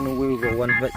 then we will go one bit.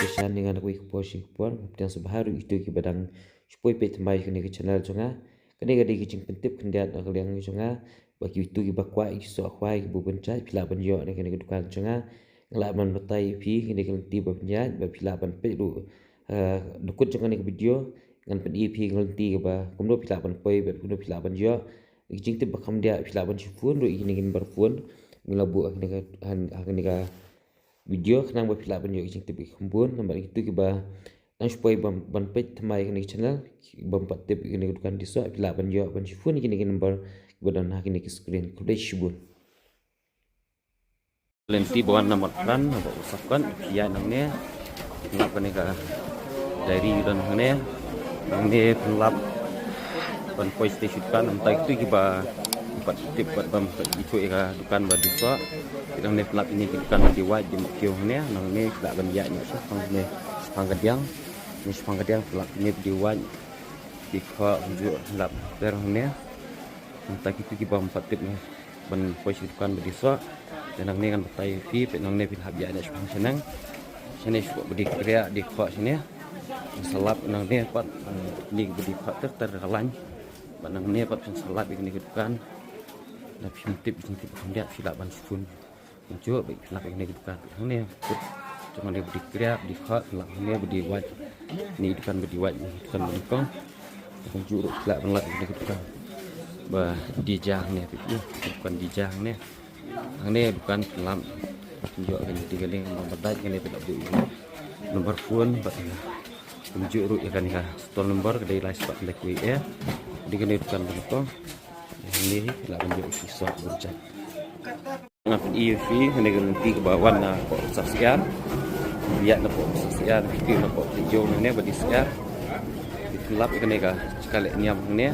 notification dengan aku posting pun yang sebaharu itu ki badang supaya pe tambah kini ke channel jonga kini gadi ki jing pentip kendiat ak liang jonga bagi itu ki bakwa ki so akwai ki buben chat pila ban yo ne kini ke dukan jonga ngla ban batai pi kini ke ti ba penjat ba pila ban pe du dukut jonga ni video ngan pen ep ngelti ke ba kumdo pila ban poi ba kumdo pila ban yo ki jing tip bakam dia pila ban sifun ro kini kin barfun ngelabu ak ni ka video kenang ba pila ban yo jing tip kumbun nambar itu ki ba nang supaya ban page thamai kini channel ban pat tip kini dukan diso pila ban yo ban sifun kini number badan ha kini screen kudai shibun lenti bawan nomor kan ba usapkan ya nang ne ngap kani ka dari dan ne nang ne pelap ban poi station kan entai itu ki ba pat tip pat bam itu ka dukan ba diso nang ne pelap ini dukan di waj di mokyo ne nang ne dak ban ya ni sang ne panggadang ni panggadang pelap ini di waj di kha unjuk lap terang ne entai itu ki ba pat tip ne ban poi dukan ba diso dan nang ne kan batai fi nang ne pin habya ne sepang senang sini suka bedi kriya di kha sini salap nang ne pat ni bedi kha terhalang nang ne pat salap ini dukan na pintip dia silap ban sifun unjuk baik silap ini dukan nang ne cuma ne bedi kriya di kha nang ne bedi waj ni dukan bedi waj dukan bengkong unjuk silap ban ini dukan ba dijang ne bukan dijang ne ang ne bukan pelam tunjuk ini tiga link memperdat ini tidak bu ini nomor phone bat tunjuk ru ikan ya store nomor kedai live spot lek ya di kene bukan bentuk ini tidak tunjuk kisah bercak ngap EV ini ganti ke bawah na kok saksian lihat na kok saksian fikir na kok hijau ne badi siar dilap ikan ka sekali niam ne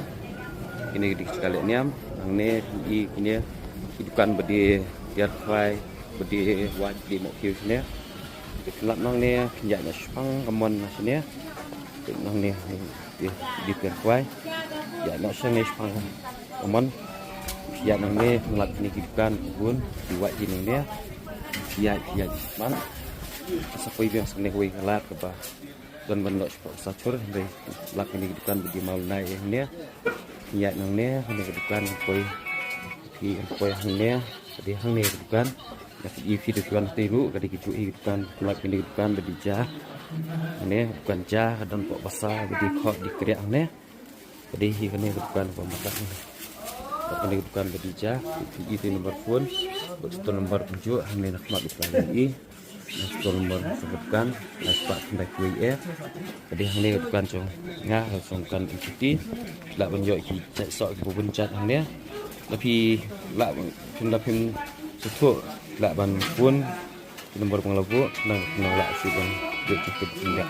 ini di sekali niam ang ne ini dukan bedi biar fai bedi waj di mokyo sini kelap nang ne kinjak na sepang kemon sini nang ne di biar fai ya nak sang ne sepang kemon ya nang ne ngelap ni dukan bun di waj di nang ne ya man sapoi biang sang ne koi kelap ke ba dan ban nok sacur dari lap ni dukan bedi mau nai ne ya nang ne dukan koi thì quay hàng nè thì hàng nè dukan ya EV dukan tiru kadi kicu dukan lak ini dukan bedi ja ne bukan ja dan kok basah bedi kok dikriak ne kadi kene dukan pemasak kene dukan bedi ja itu nomor phone itu nomor tunjuk ne nak mak lagi itu nomor sebutkan naspak hendak WA kadi ne dukan cong nga songkan ikuti lak benjok ki cek sok ki bunchat ne tapi lak pin setuk lak ban pun nomor pengelabu nang lak si ban dia cukup tinggal